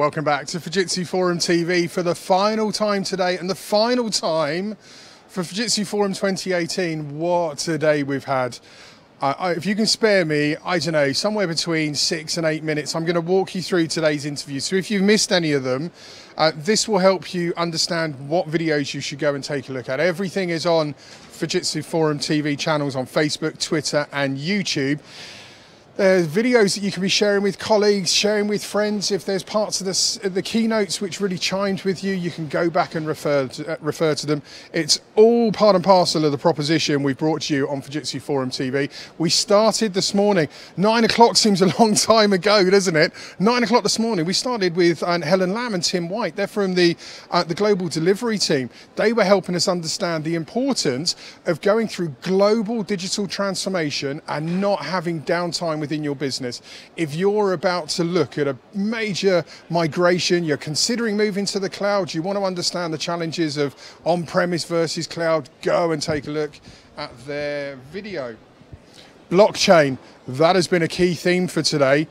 Welcome back to Fujitsu Forum TV for the final time today and the final time for Fujitsu Forum 2018. What a day we've had. If you can spare me, I don't know, somewhere between 6 and 8 minutes, I'm going to walk you through today's interview. So if you've missed any of them, this will help you understand what videos you should go and take a look at. Everything is on Fujitsu Forum TV channels on Facebook, Twitter and YouTube. There's videos that you can be sharing with colleagues, sharing with friends. If there's parts of the keynotes which really chimed with you, you can go back and refer to them. It's all part and parcel of the proposition we've brought to you on Fujitsu Forum TV. We started this morning. 9 o'clock seems a long time ago, doesn't it? 9 o'clock this morning. We started with Helen Lamb and Tim White. They're from the global delivery team. They were helping us understand the importance of going through global digital transformation and not having downtime within your business. If you're about to look at a major migration, you're considering moving to the cloud, you want to understand the challenges of on-premise versus cloud, go and take a look at their video. Blockchain, that has been a key theme for today.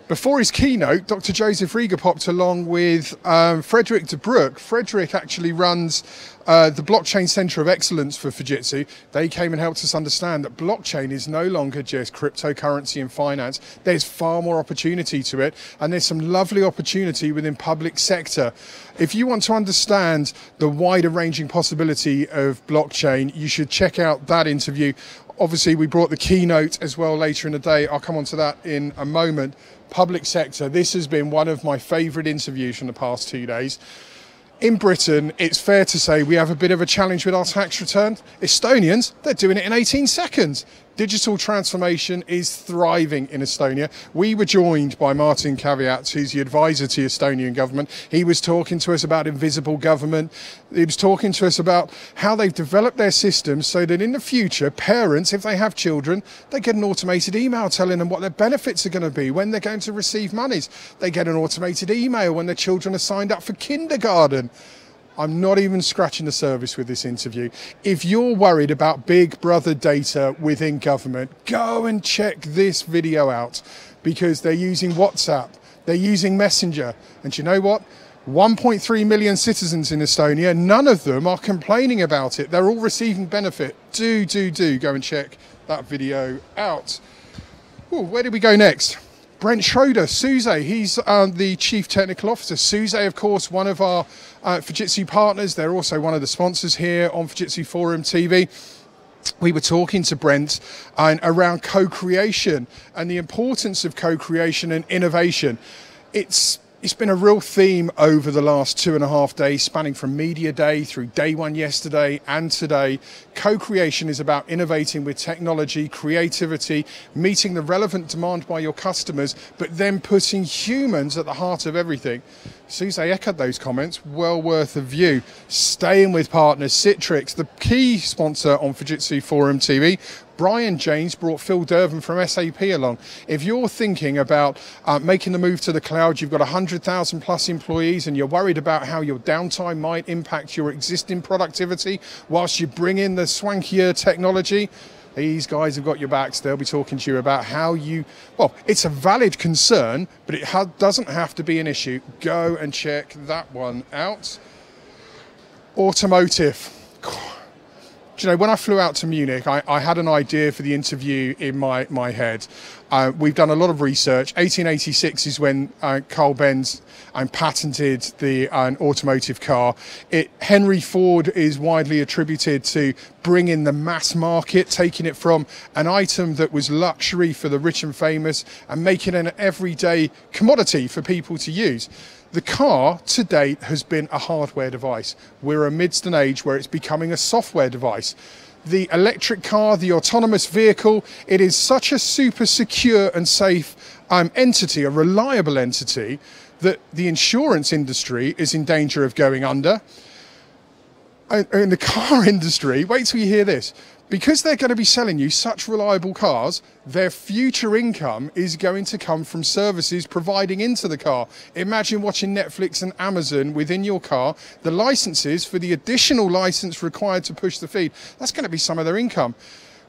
Before his keynote, Dr. Joseph Rieger popped along with Frederick de Broek. Frederick actually runs the Blockchain Center of Excellence for Fujitsu. They came and helped us understand that blockchain is no longer just cryptocurrency and finance. There's far more opportunity to it, and there's some lovely opportunity within public sector. If you want to understand the wider ranging possibility of blockchain, you should check out that interview. Obviously, we brought the keynote as well later in the day. I'll come on to that in a moment. Public sector, this has been one of my favourite interviews from the past 2 days. In Britain, it's fair to say we have a bit of a challenge with our tax return. Estonians, they're doing it in 18 seconds. Digital transformation is thriving in Estonia. We were joined by Martin Kvyats, who's the advisor to the Estonian government. He was talking to us about invisible government. He was talking to us about how they've developed their systems so that in the future, parents, if they have children, they get an automated email telling them what their benefits are going to be, when they're going to receive monies. They get an automated email when their children are signed up for kindergarten. I'm not even scratching the surface with this interview. If you're worried about big brother data within government, go and check this video out, because they're using WhatsApp, they're using Messenger, and you know what? 1.3 million citizens in Estonia, none of them are complaining about it. They're all receiving benefit. Do go and check that video out. Ooh, where do we go next? Brent Schroeder, SUSE, he's the Chief Technical Officer. SUSE, of course, one of our Fujitsu partners. They're also one of the sponsors here on Fujitsu Forum TV. We were talking to Brent around co-creation and the importance of co-creation and innovation. It's been a real theme over the last 2.5 days, spanning from Media Day through day one yesterday and today. Co-creation is about innovating with technology, creativity, meeting the relevant demand by your customers, but then putting humans at the heart of everything. SUSE echoed those comments, well worth a view. Staying with partners, Citrix, the key sponsor on Fujitsu Forum TV. Brian James brought Phil Dervin from SAP along. If you're thinking about making the move to the cloud, you've got 100,000 plus employees and you're worried about how your downtime might impact your existing productivity whilst you bring in the swankier technology, these guys have got your backs. They'll be talking to you about how well, it's a valid concern, but it doesn't have to be an issue. Go and check that one out. Automotive. Do you know, when I flew out to Munich, I had an idea for the interview in my head. We've done a lot of research. 1886 is when Carl Benz patented the automotive car. Henry Ford is widely attributed to bringing the mass market, taking it from an item that was luxury for the rich and famous and making it an everyday commodity for people to use. The car to date has been a hardware device. We're amidst an age where it's becoming a software device. The electric car, the autonomous vehicle, it is such a super secure and safe entity, a reliable entity, that the insurance industry is in danger of going under. In the car industry, wait till you hear this. Because they're going to be selling you such reliable cars, their future income is going to come from services providing into the car. Imagine watching Netflix and Amazon within your car. The licenses for the additional license required to push the feed, that's going to be some of their income.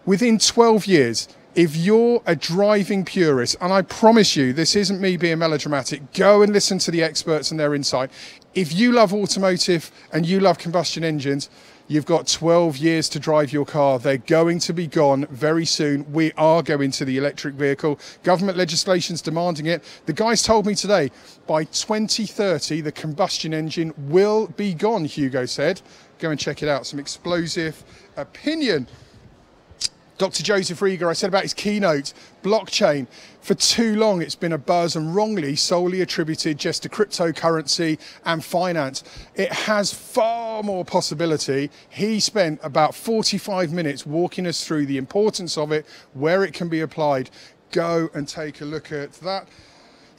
Within 12 years, If you're a driving purist, and I promise you, this isn't me being melodramatic, go and listen to the experts and their insight. If you love automotive and you love combustion engines, you've got 12 years to drive your car. They're going to be gone very soon. We are going to the electric vehicle. Government legislation's demanding it. The guys told me today, by 2030, the combustion engine will be gone, Hugo said. Go and check it out. Some explosive opinion. Dr. Joseph Rieger, I said about his keynote, blockchain. For too long, it's been a buzz and wrongly solely attributed just to cryptocurrency and finance. It has far more possibility. He spent about 45 minutes walking us through the importance of it, where it can be applied. Go and take a look at that.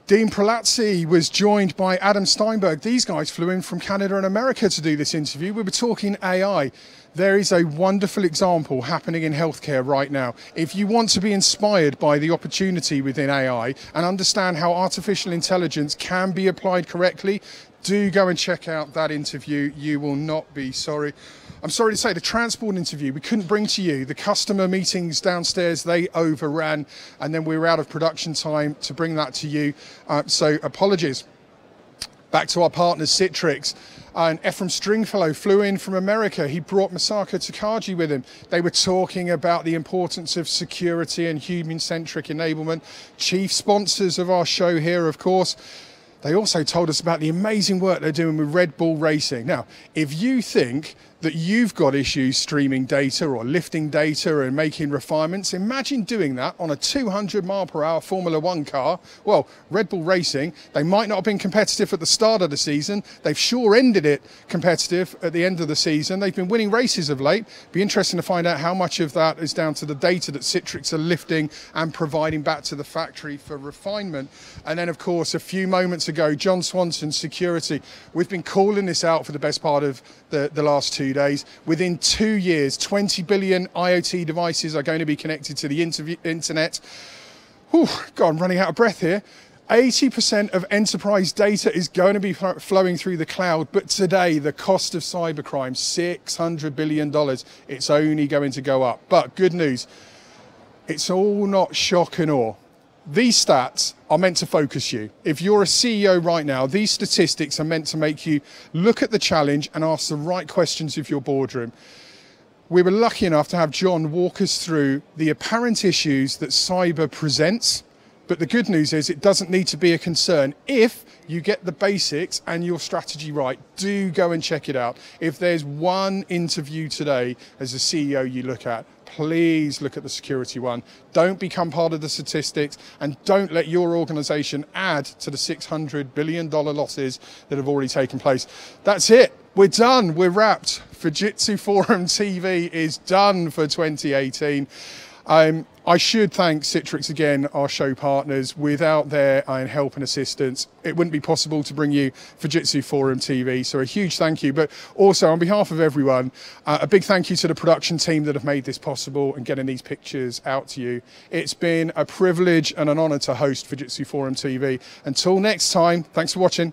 Dean Prolazzi was joined by Adam Steinberg. These guys flew in from Canada and America to do this interview. We were talking AI. There is a wonderful example happening in healthcare right now. If you want to be inspired by the opportunity within AI and understand how artificial intelligence can be applied correctly, do go and check out that interview. You will not be sorry. I'm sorry to say, the transport interview we couldn't bring to you. The customer meetings downstairs, they overran, and then we were out of production time to bring that to you. So apologies. Back to our partners, Citrix. And Ephraim Stringfellow flew in from America. He brought Masako Takagi with him. They were talking about the importance of security and human-centric enablement. Chief sponsors of our show here, of course. They also told us about the amazing work they're doing with Red Bull Racing. Now, if you think that you've got issues streaming data or lifting data and making refinements, imagine doing that on a 200 mile per hour Formula One car. Well, Red Bull Racing, they might not have been competitive at the start of the season. They've sure ended it competitive at the end of the season. They've been winning races of late. Be interesting to find out how much of that is down to the data that Citrix are lifting and providing back to the factory for refinement. And then, of course, a few moments ago, John Swanson, security. We've been calling this out for the best part of the last 2 days. Within 2 years, 20 billion IoT devices are going to be connected to the internet. Whew, God, I'm running out of breath here. 80% of enterprise data is going to be flowing through the cloud, but today the cost of cybercrime, $600 billion. It's only going to go up. But good news, it's all not shock and awe. These stats are meant to focus you. If you're a CEO right now, these statistics are meant to make you look at the challenge and ask the right questions of your boardroom. We were lucky enough to have John walk us through the apparent issues that cyber presents. But the good news is it doesn't need to be a concern if you get the basics and your strategy right. Do go and check it out. If there's one interview today as a CEO you look at, please look at the security one. Don't become part of the statistics and don't let your organization add to the $600 billion losses that have already taken place. That's it. We're done. We're wrapped. Fujitsu Forum TV is done for 2018. I should thank Citrix again, our show partners. Without their help and assistance, it wouldn't be possible to bring you Fujitsu Forum TV. So a huge thank you. But also on behalf of everyone, a big thank you to the production team that have made this possible and getting these pictures out to you. It's been a privilege and an honor to host Fujitsu Forum TV. Until next time, thanks for watching.